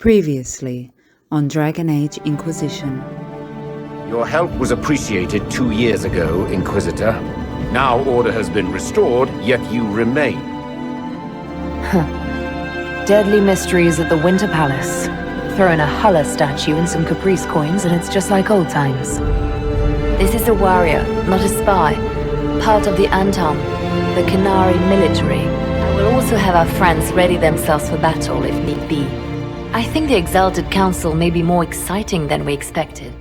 Previously on Dragon Age Inquisition. Your help was appreciated 2 years ago, Inquisitor. Now order has been restored, yet you remain. Deadly mysteries at the Winter Palace. Throw in a Hulla statue and some Caprice coins and it's just like old times. This is a warrior, not a spy. Part of the Anton, the Canary military. And we'll also have our friends ready themselves for battle if need be. I think the Exalted Council may be more exciting than we expected.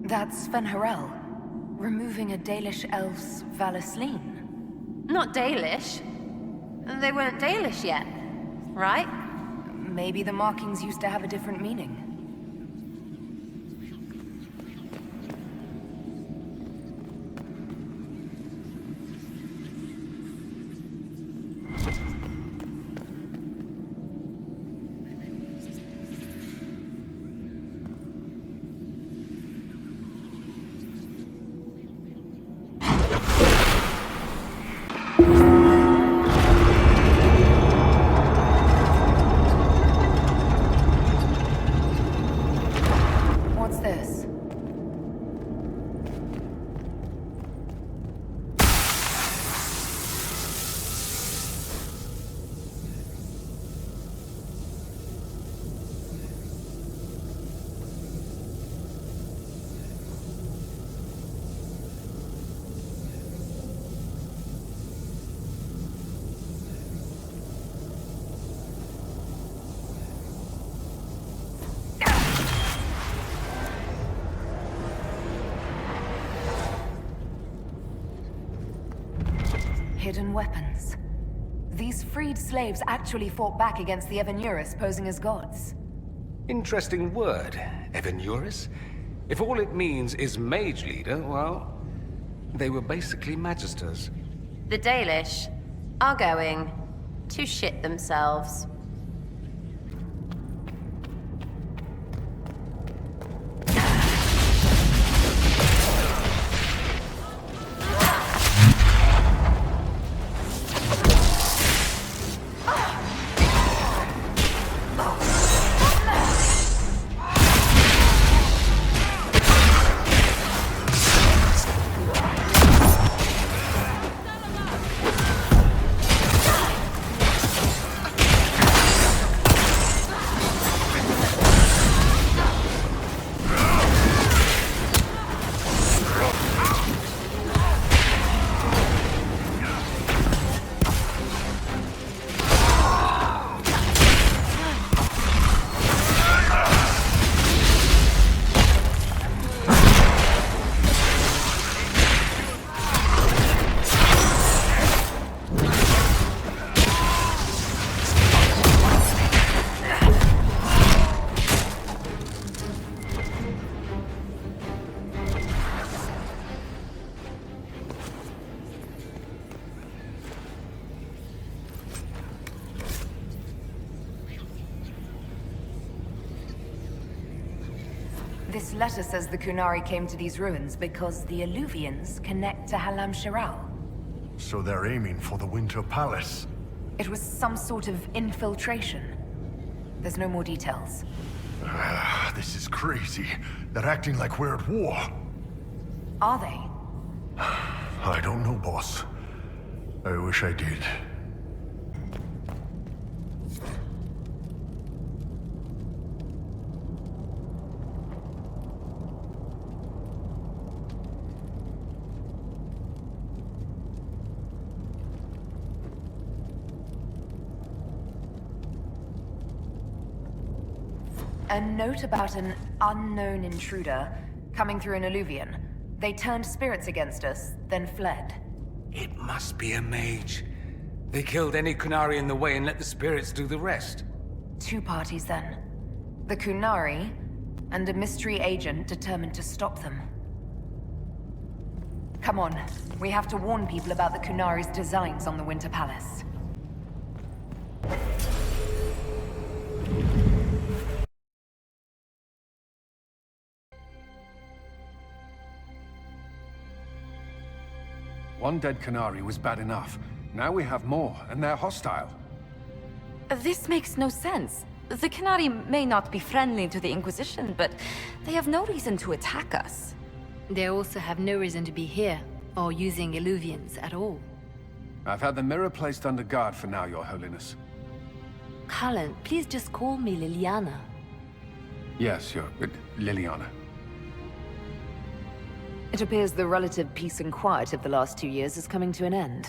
That's Van Harel, removing a Dalish elf's Valasleen. Not Dalish. They weren't Dalish yet, right? Maybe the markings used to have a different meaning. Hidden weapons. These freed slaves actually fought back against the Evanurus posing as gods. Interesting word, Evanurus. If all it means is mage leader, well, they were basically magisters. The Dalish are going to shit themselves. This letter says the Kunari came to these ruins because the Alluvians connect to Halam Shiral. So they're aiming for the Winter Palace. It was some sort of infiltration. There's no more details. This is crazy. They're acting like we're at war. Are they? I don't know, boss. I wish I did. A note about an unknown intruder coming through an alluvian. They turned spirits against us, then fled. It must be a mage. They killed any Kunari in the way and let the spirits do the rest. Two parties then. The Kunari, and a mystery agent determined to stop them. Come on, we have to warn people about the Kunari's designs on the Winter Palace. One dead Kunari was bad enough. Now we have more, and they're hostile. This makes no sense. The Kunari may not be friendly to the Inquisition, but they have no reason to attack us. They also have no reason to be here, or using Illuvians at all. I've had the mirror placed under guard for now, Your Holiness. Cullen, please just call me Liliana. Yes, Liliana. It appears the relative peace and quiet of the last 2 years is coming to an end.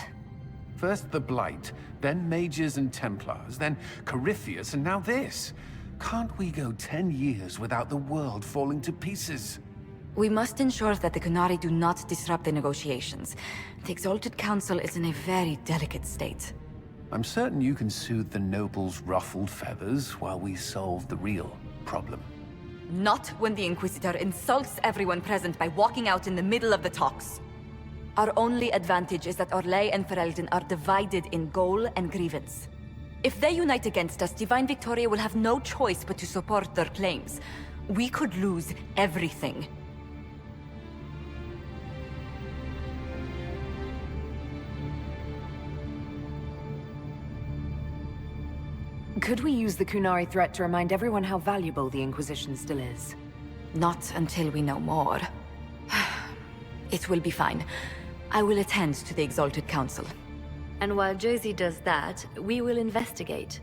First the Blight, then Mages and Templars, then Corypheus, and now this. Can't we go 10 years without the world falling to pieces? We must ensure that the Kunari do not disrupt the negotiations. The Exalted Council is in a very delicate state. I'm certain you can soothe the nobles' ruffled feathers while we solve the real problem. Not when the Inquisitor insults everyone present by walking out in the middle of the talks. Our only advantage is that Orlais and Ferelden are divided in goal and grievance. If they unite against us, Divine Victoria will have no choice but to support their claims. We could lose everything. Could we use the Kunari threat to remind everyone how valuable the Inquisition still is? Not until we know more. It will be fine. I will attend to the Exalted Council. And while Josie does that, we will investigate.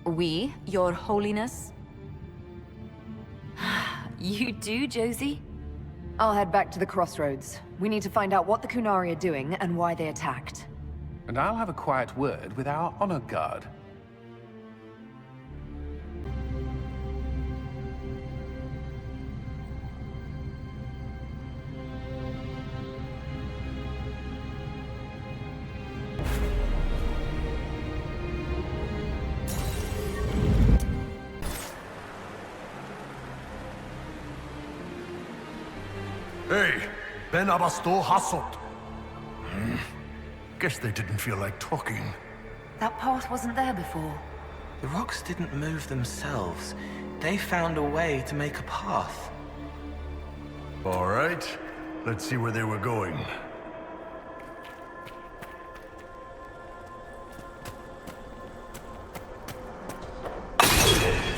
We, Your Holiness? You do, Josie? I'll head back to the crossroads. We need to find out what the Kunari are doing and why they attacked. And I'll have a quiet word with our honor guard. Hey, Ben Abasto Hasot. Guess they didn't feel like talking. That path wasn't there before. The rocks didn't move themselves. They found a way to make a path. All right, let's see where they were going.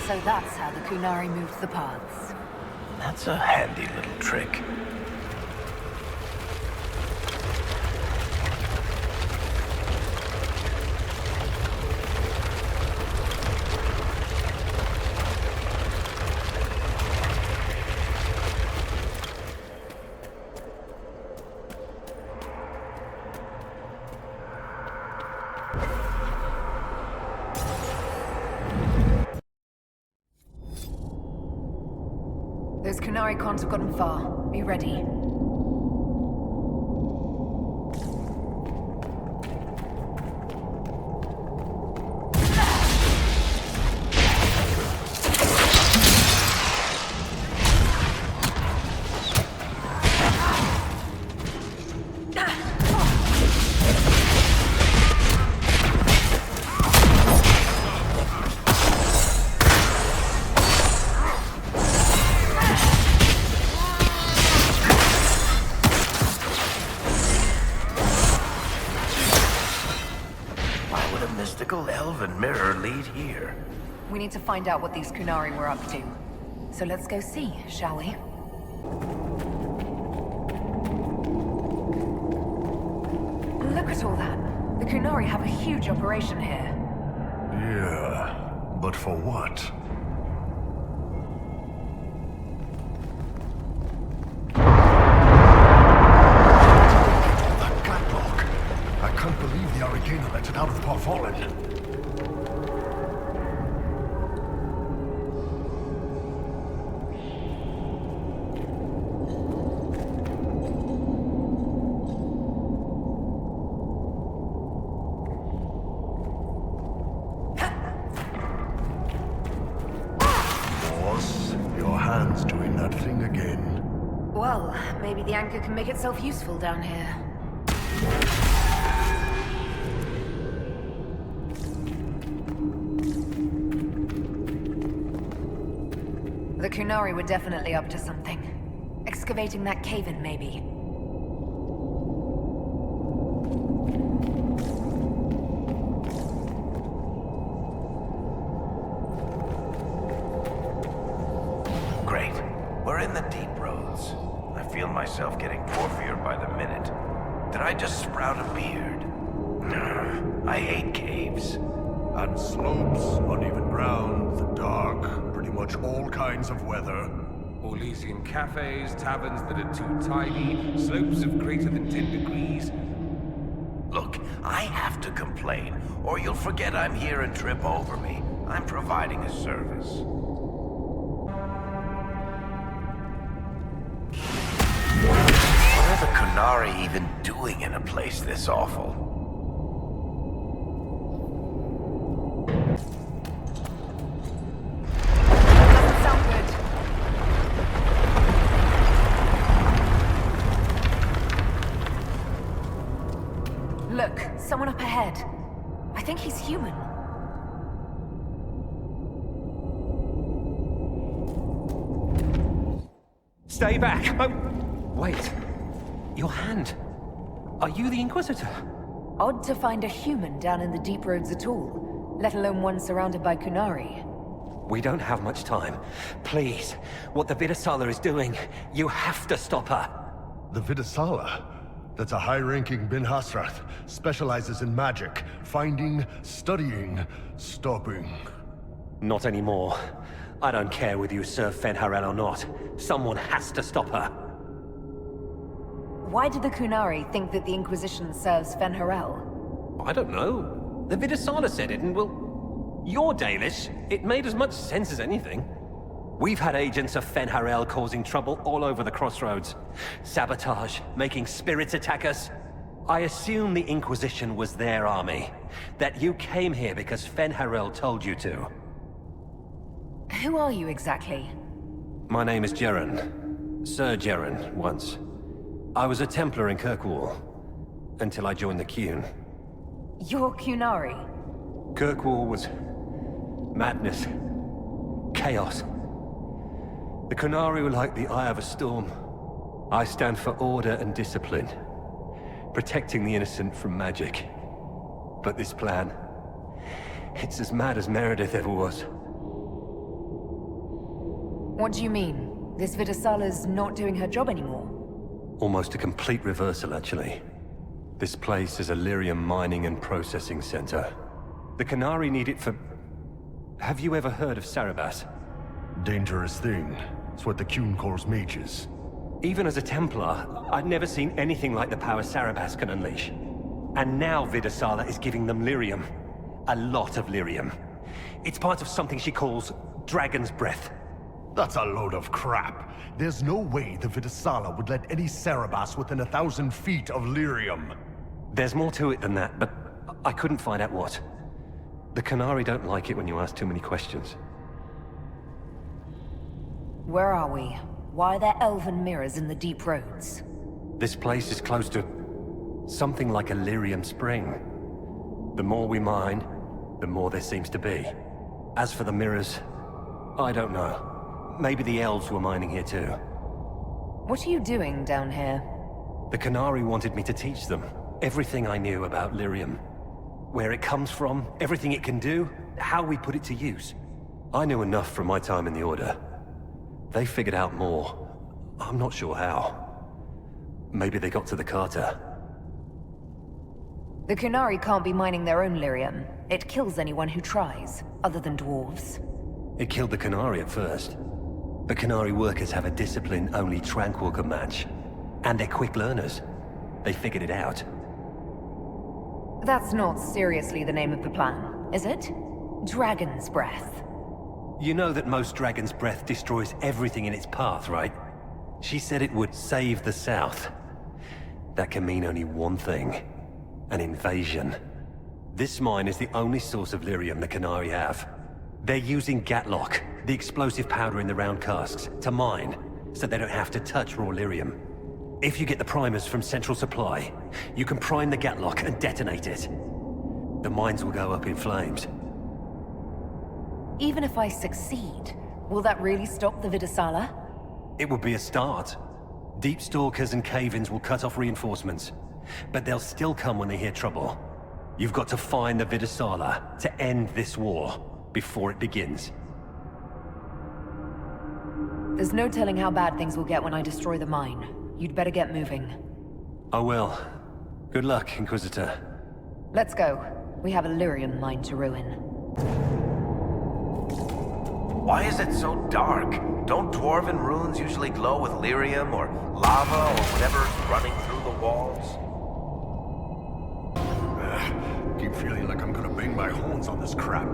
So that's how the Kunari moved the paths. That's a handy little trick. Those Kunari can't have gotten far. Be ready. would a mystical elven mirror lead here? We need to find out what these Kunari were up to. So let's go see, shall we? Look at all that. The Kunari have a huge operation here. Yeah, but for what? That catwalk! I can't believe the Arcana let it out of Parfallen. Well, maybe the anchor can make itself useful down here. The Kunari were definitely up to something. Excavating that cave-in, maybe. Great. We're in the deep roads. I feel myself getting porphier by the minute. Did I just sprout a beard? I hate caves. And slopes, uneven ground, the dark, pretty much all kinds of weather. Orlesian cafes, taverns that are too tiny, slopes of greater than 10 degrees. Look, I have to complain, or you'll forget I'm here and trip over me. I'm providing a service. What are the Kunari even doing in a place this awful? Doesn't sound good. Look, someone up ahead. I think he's human. Stay back! Oh, wait. Your hand. Are you the Inquisitor? Odd to find a human down in the deep roads at all, let alone one surrounded by Kunari. We don't have much time. Please, what the Vidasala is doing, you have to stop her. The Vidasala? That's a high-ranking Bin Hasrath. Specializes in magic. Finding, studying, stopping. Not anymore. I don't care whether you serve Fenharel or not. Someone has to stop her. Why do the Kunari think that the Inquisition serves Fenharel? I don't know. The Vidasala said it, and well, you're Dalish. It made as much sense as anything. We've had agents of Fenharel causing trouble all over the crossroads. Sabotage, making spirits attack us. I assume the Inquisition was their army. That you came here because Fenharel told you to. Who are you exactly? My name is Jeren. Sir Jeren, once. I was a Templar in Kirkwall. Until I joined the Qun. You're Kunari? Kirkwall was... madness. Chaos. The Kunari were like the eye of a storm. I stand for order and discipline. Protecting the innocent from magic. But this plan... it's as mad as Meredith ever was. What do you mean? This Vidasala's not doing her job anymore? Almost a complete reversal, actually. This place is a lyrium mining and processing center. The Kunari need it for... Have you ever heard of Sarabas? Dangerous thing. It's what the Qun calls mages. Even as a Templar, I'd never seen anything like the power Sarabas can unleash. And now Vidasala is giving them lyrium. A lot of lyrium. It's part of something she calls Dragon's Breath. That's a load of crap. There's no way the Vidasala would let any Sarabas within 1,000 feet of lyrium. There's more to it than that, but I couldn't find out what. The Kunari don't like it when you ask too many questions. Where are we? Why are there elven mirrors in the deep roads? This place is close to... something like a lyrium spring. The more we mine, the more there seems to be. As for the mirrors, I don't know. Maybe the elves were mining here too. What are you doing down here? The Kunari wanted me to teach them everything I knew about lyrium. Where it comes from, everything it can do, how we put it to use. I knew enough from my time in the Order. They figured out more. I'm not sure how. Maybe they got to the Carter. The Kunari can't be mining their own lyrium. It kills anyone who tries, other than dwarves. It killed the Kunari at first. The Kunari workers have a discipline only Tranquil can match. And they're quick learners. They figured it out. That's not seriously the name of the plan, is it? Dragon's Breath. You know that most Dragon's Breath destroys everything in its path, right? She said it would save the South. That can mean only one thing. An invasion. This mine is the only source of lyrium the Kunari have. They're using Gatlock, the explosive powder in the round casks, to mine, so they don't have to touch raw lyrium. If you get the primers from Central Supply, you can prime the Gatlock and detonate it. The mines will go up in flames. Even if I succeed, will that really stop the Vidasala? It would be a start. Deep Stalkers and Cave-ins will cut off reinforcements, but they'll still come when they hear trouble. You've got to find the Vidasala to end this war before it begins. There's no telling how bad things will get when I destroy the mine. You'd better get moving. I will. Good luck, Inquisitor. Let's go. We have a lyrium mine to ruin. Why is it so dark? Don't dwarven ruins usually glow with lyrium or lava or whatever's running through the walls? Keep feeling like I'm gonna bang my horns on this crap.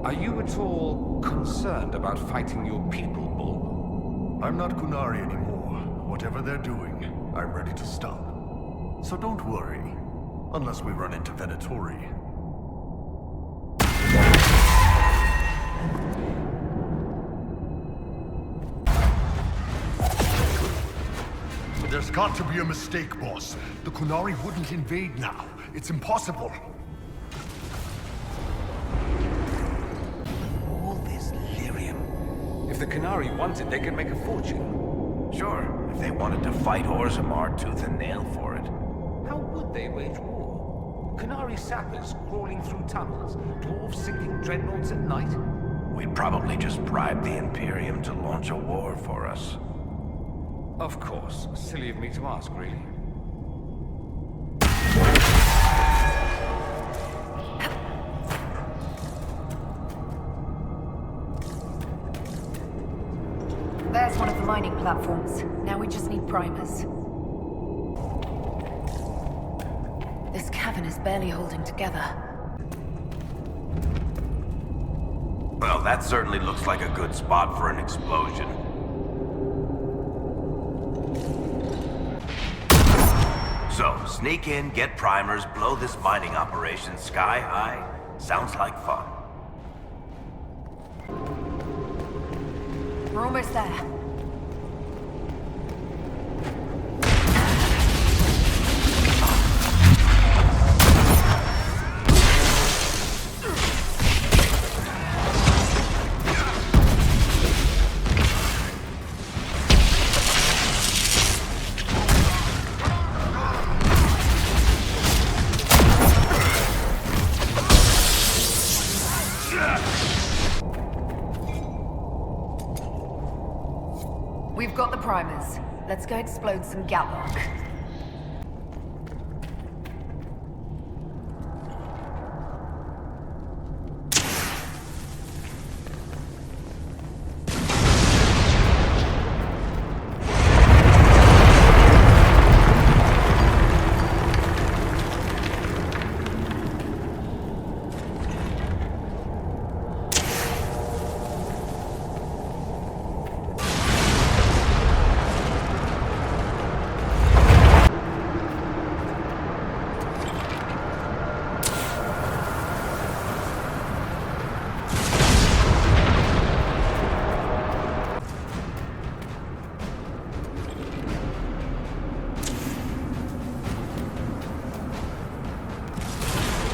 Are you at all concerned about fighting your people, Bull? I'm not Kunari anymore. Whatever they're doing, I'm ready to stop. So don't worry. Unless we run into Venatori. There's got to be a mistake, boss. The Kunari wouldn't invade now. It's impossible. All this lyrium. If the Kunari wanted, they could make a fortune. Sure, if they wanted to fight Orzammar tooth and nail for it. How would they wage war? Kunari sappers crawling through tunnels, dwarves sinking dreadnoughts at night? We'd probably just bribe the Imperium to launch a war for us. Of course. Silly of me to ask, really. There's one of the mining platforms. Now we just need primers. This cavern is barely holding together. Well, that certainly looks like a good spot for an explosion. So, sneak in, get primers, blow this mining operation sky high. Sounds like fun. We're almost there. We've got the primers. Let's go explode some Gatlock.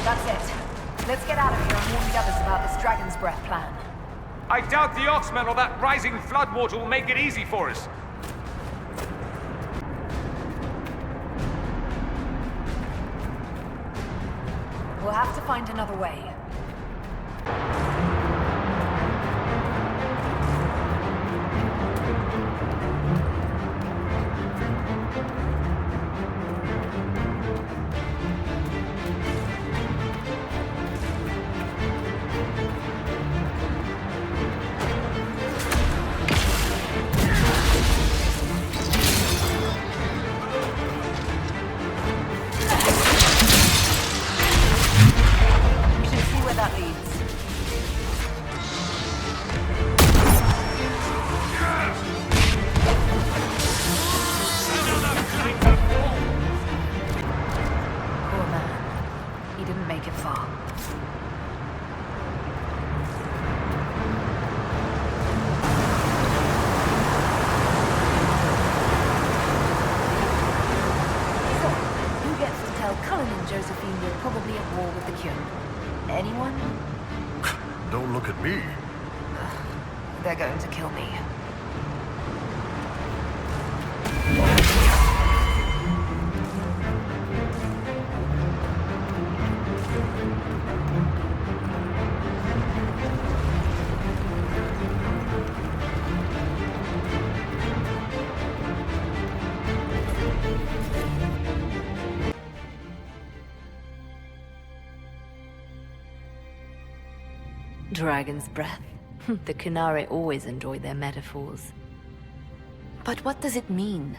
That's it. Let's get out of here and warn the others about this Dragon's Breath plan. I doubt the Oxmen or that rising floodwater will make it easy for us. We'll have to find another way. Josephine, you're probably at war with the Kyun. Anyone? Don't look at me. They're going to kill me. Dragon's breath. The Kunari always enjoy their metaphors. But what does it mean?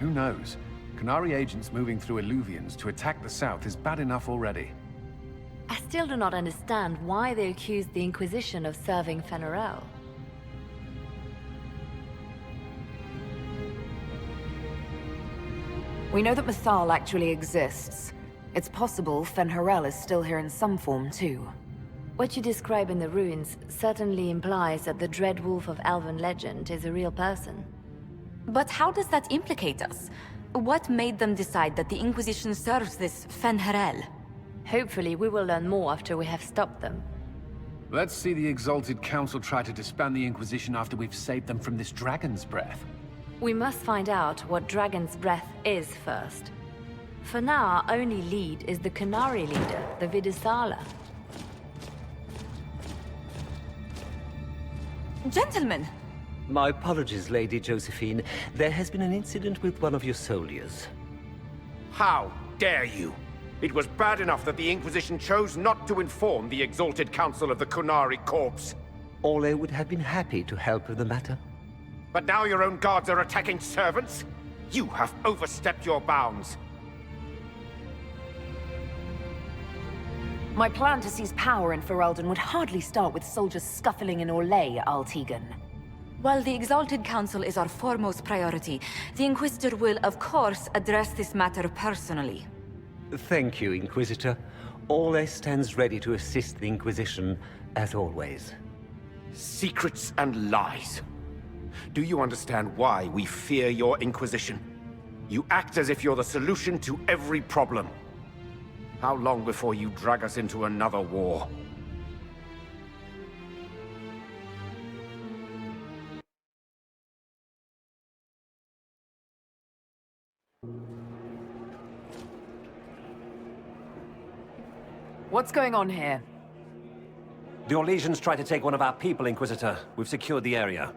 Who knows? Kunari agents moving through Illuvians to attack the south is bad enough already. I still do not understand why they accused the Inquisition of serving Fen'Harel. We know that Mythal actually exists. It's possible Fen'Harel is still here in some form, too. What you describe in the ruins certainly implies that the Dread Wolf of Elven legend is a real person. But how does that implicate us? What made them decide that the Inquisition serves this Fen'Harel? Hopefully we will learn more after we have stopped them. Let's see the Exalted Council try to disband the Inquisition after we've saved them from this dragon's breath. We must find out what Dragon's Breath is first. For now, our only lead is the Kunari leader, the Vidisala. Gentlemen! My apologies, Lady Josephine. There has been an incident with one of your soldiers. How dare you? It was bad enough that the Inquisition chose not to inform the Exalted Council of the Kunari Corps. Ole would have been happy to help with the matter. But now your own guards are attacking servants? You have overstepped your bounds. My plan to seize power in Ferelden would hardly start with soldiers scuffling in Orlais, Altegan. While the Exalted Council is our foremost priority, the Inquisitor will, of course, address this matter personally. Thank you, Inquisitor. Ole stands ready to assist the Inquisition, as always. Secrets and lies. Do you understand why we fear your Inquisition? You act as if you're the solution to every problem. How long before you drag us into another war? What's going on here? The Orlesians tried to take one of our people, Inquisitor. We've secured the area.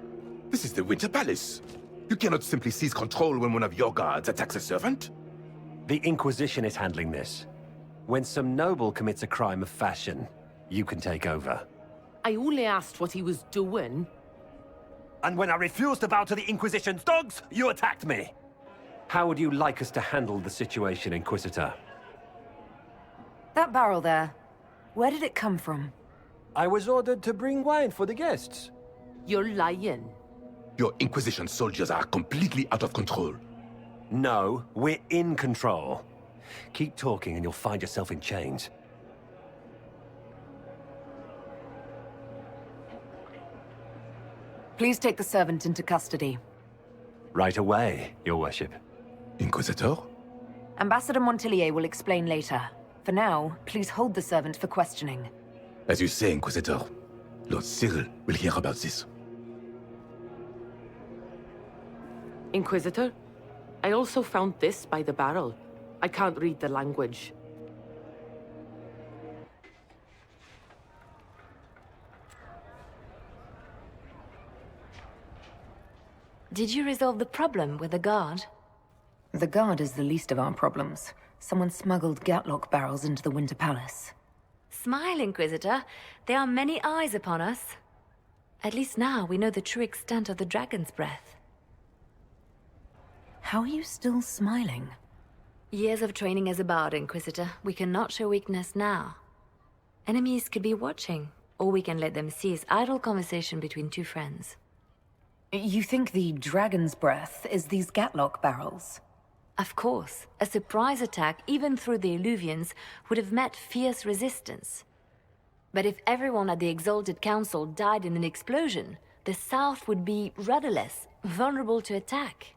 This is the Winter Palace. You cannot simply seize control when one of your guards attacks a servant. The Inquisition is handling this. When some noble commits a crime of fashion, you can take over. I only asked what he was doing. And when I refused to bow to the Inquisition's dogs, you attacked me! How would you like us to handle the situation, Inquisitor? That barrel there, where did it come from? I was ordered to bring wine for the guests. You're lying. Your Inquisition soldiers are completely out of control. No, we're in control. Keep talking and you'll find yourself in chains. Please take the servant into custody. Right away, Your Worship. Inquisitor? Ambassador Montillier will explain later. For now, please hold the servant for questioning. As you say, Inquisitor. Lord Cyril will hear about this. Inquisitor, I also found this by the barrel. I can't read the language. Did you resolve the problem with the guard? The guard is the least of our problems. Someone smuggled Gatlock barrels into the Winter Palace. Smile, Inquisitor. There are many eyes upon us. At least now we know the true extent of the dragon's breath. How are you still smiling? Years of training as a bard, Inquisitor. We cannot show weakness now. Enemies could be watching, or we can let them seize idle conversation between two friends. You think the dragon's breath is these Gatlock barrels? Of course. A surprise attack, even through the Illuvians, would have met fierce resistance. But if everyone at the Exalted Council died in an explosion, the South would be rudderless, vulnerable to attack.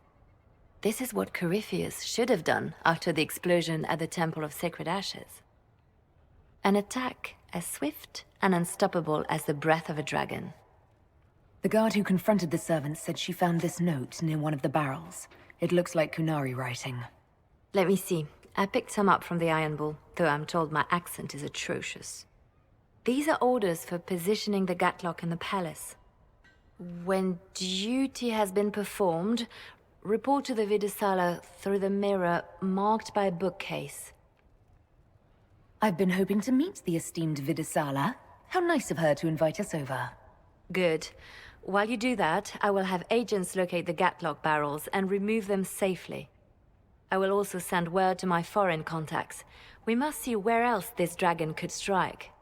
This is what Corypheus should have done after the explosion at the Temple of Sacred Ashes. An attack as swift and unstoppable as the breath of a dragon. The guard who confronted the servants said she found this note near one of the barrels. It looks like Kunari writing. Let me see. I picked some up from the Iron Bull, though I'm told my accent is atrocious. These are orders for positioning the Gatlock in the palace. When duty has been performed, report to the Vidisala through the mirror marked by a bookcase. I've been hoping to meet the esteemed Vidisala. How nice of her to invite us over. Good. While you do that, I will have agents locate the Gatlock barrels and remove them safely. I will also send word to my foreign contacts. We must see where else this dragon could strike.